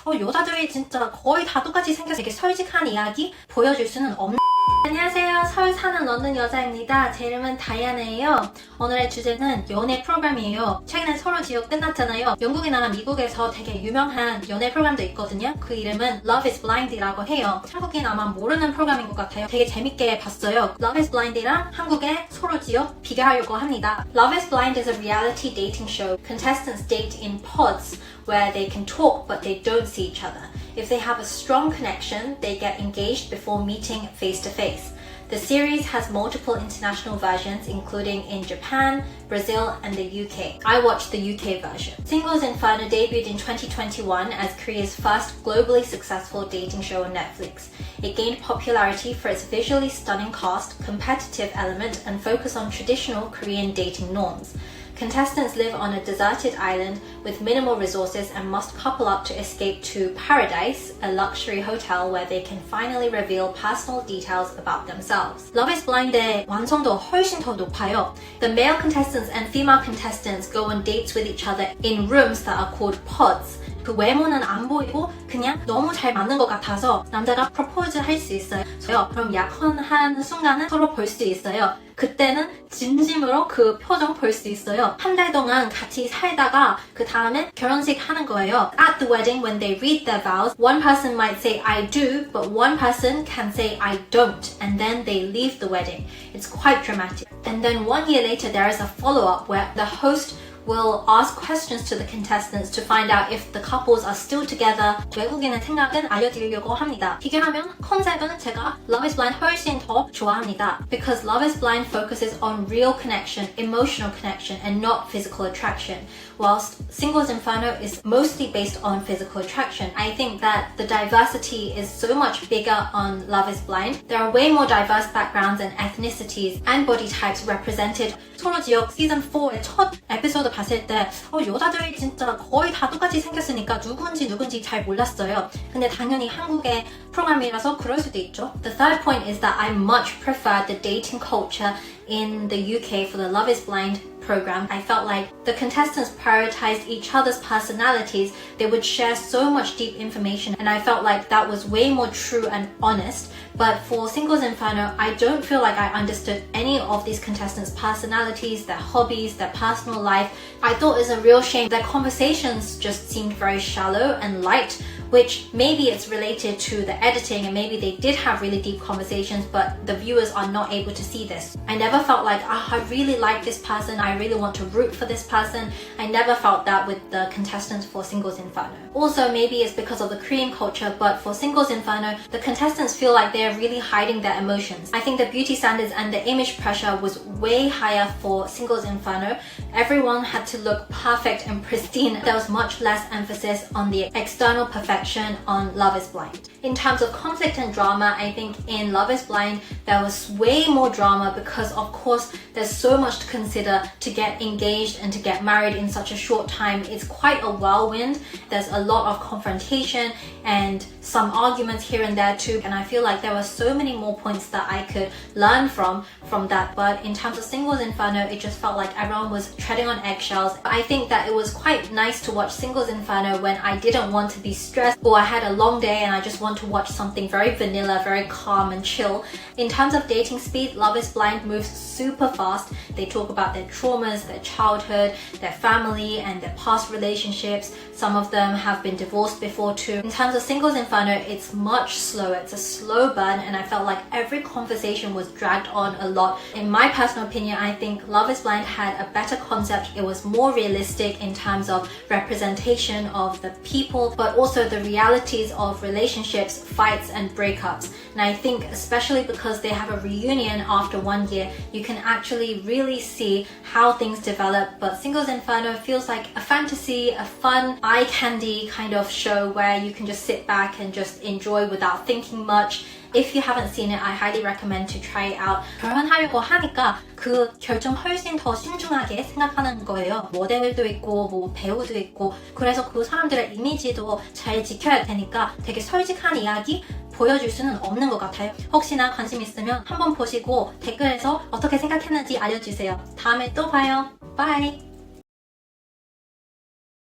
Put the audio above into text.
여자들이 진짜 거의 다 똑같이 생겨서 이렇게 솔직한 이야기 보여줄 수는 없는. 안녕하세요. 서울 사는 런던 여자입니다. 제 이름은 다이아나예요. 오늘의 주제는 연애 프로그램이에요. 최근에 솔로지옥 끝났잖아요. 영국이나 미국에서 되게 유명한 연애 프로그램도 있거든요. 그 이름은 Love is Blind라고 해요. 한국인 아마 모르는 프로그램인 것 같아요. 되게 재밌게 봤어요. Love is Blind이랑 한국의 솔로지옥 비교하려고 합니다. Love is Blind is a reality dating show. Contestants date in pods where they can talk but they don't see each other. If they have a strong connection, they get engaged before meeting face to face. The series has multiple international versions, including in Japan, Brazil, and the UK. I watched the UK version. Singles Inferno debuted in 2021 as Korea's first globally successful dating show on Netflix. It gained popularity for its visually stunning cast, competitive element, and focus on traditional Korean dating norms. Contestants live on a deserted island with minimal resources and must couple up to escape to Paradise, a luxury hotel where they can finally reveal personal details about themselves. Love is Blind의 완성도가 훨씬 더 높아요. The male contestants and female contestants go on dates with each other in rooms that are called pods. 그 외모는 안 보이고 그냥 너무 잘 맞는 것 같아서 남자가 프로포즈 할 수 있어요. 그럼 약혼한 순간은 서로 볼 수 있어요. 그때는 진심으로 그 표정 볼 수 있어요. 한 달 동안 같이 살다가 그 다음에 결혼식 하는 거예요. At the wedding, when they read their vows, one person might say I do, but one person can say I don't, and then they leave the wedding. It's quite dramatic. And then 1 year later, there is a follow-up where the host will ask questions to the contestants to find out if the couples are still together. 외국인의 생각은 알려드리려고 합니다. 비교하면 컨셉은 제가 Love is Blind 훨씬 더 좋아합니다. Because Love is Blind focuses on real connection, emotional connection, and not physical attraction. Whilst Singles Inferno is mostly based on physical attraction, I think that the diversity is so much bigger on Love is Blind. There are way more diverse backgrounds and ethnicities and body types represented. 솔로지옥 시즌 4의 첫 에피소드 봤을 때 여자들이 진짜 거의 다 똑같이 생겼으니까 누군지 잘 몰랐어요. 근데 당연히 한국의 프로그램이라서 그럴 수도 있죠. The third point is that I much prefer the dating culture in the UK for the Love is Blind program. I felt like the contestants prioritized each other's personalities. They would share so much deep information, and I felt like that was way more true and honest. But for Singles Inferno, I don't feel like I understood any of these contestants' personalities, their hobbies, their personal life. I thought it was a real shame. Their conversations just seemed very shallow and light, which maybe it's related to the editing and maybe they did have really deep conversations, but the viewers are not able to see this. I never felt like, I really like this person, I really want to root for this person. I never felt that with the contestants for Singles Inferno. Also, maybe it's because of the Korean culture, but for Singles Inferno, the contestants feel like they're really hiding their emotions. I think the beauty standards and the image pressure was way higher for Singles Inferno. Everyone had to look perfect and pristine. There was much less emphasis on the external perfection on Love is Blind. In terms of conflict and drama, I think in Love is Blind, there was way more drama because of course there's so much to consider to get engaged and to get married in such a short time. It's quite a whirlwind. There's a lot of confrontation and some arguments here and there too, and I feel like there were so many more points that I could learn from that. But in terms of Singles Inferno, it just felt like everyone was treading on eggshells. I think that it was quite nice to watch Singles Inferno when I didn't want to be stressed or I had a long day and I just want to watch something very vanilla, very calm and chill. In terms of dating speed, Love is Blind moves super fast. They talk about their traumas, their childhood, their family and their past relationships. Some of them have been divorced before too. In terms of Singles Inferno, it's much slower. It's a slow burn and I felt like every conversation was dragged on a lot. In my personal opinion, I think Love is Blind had a better concept. It was more realistic in terms of representation of the people, but also the realities of relationships, fights and breakups. And I think especially because they have a reunion after 1 year, you can actually really see how things develop. But Singles Inferno feels like a fantasy, a fun, eye candy kind of show where you can just sit back and just enjoy without thinking much. If you haven't seen it, I highly recommend to try it out. 결혼하려고 하니까 그 결정 훨씬 더 신중하게 생각하는 거예요. 모델도 있고 뭐 배우도 있고 그래서 그 사람들의 이미지도 잘 지켜야 되니까 되게 솔직한 이야기 보여줄 수는 없는 것 같아요. 혹시나 관심 있으면 한번 보시고 댓글에서 어떻게 생각했는지 알려주세요. 다음에 또 봐요. 바이!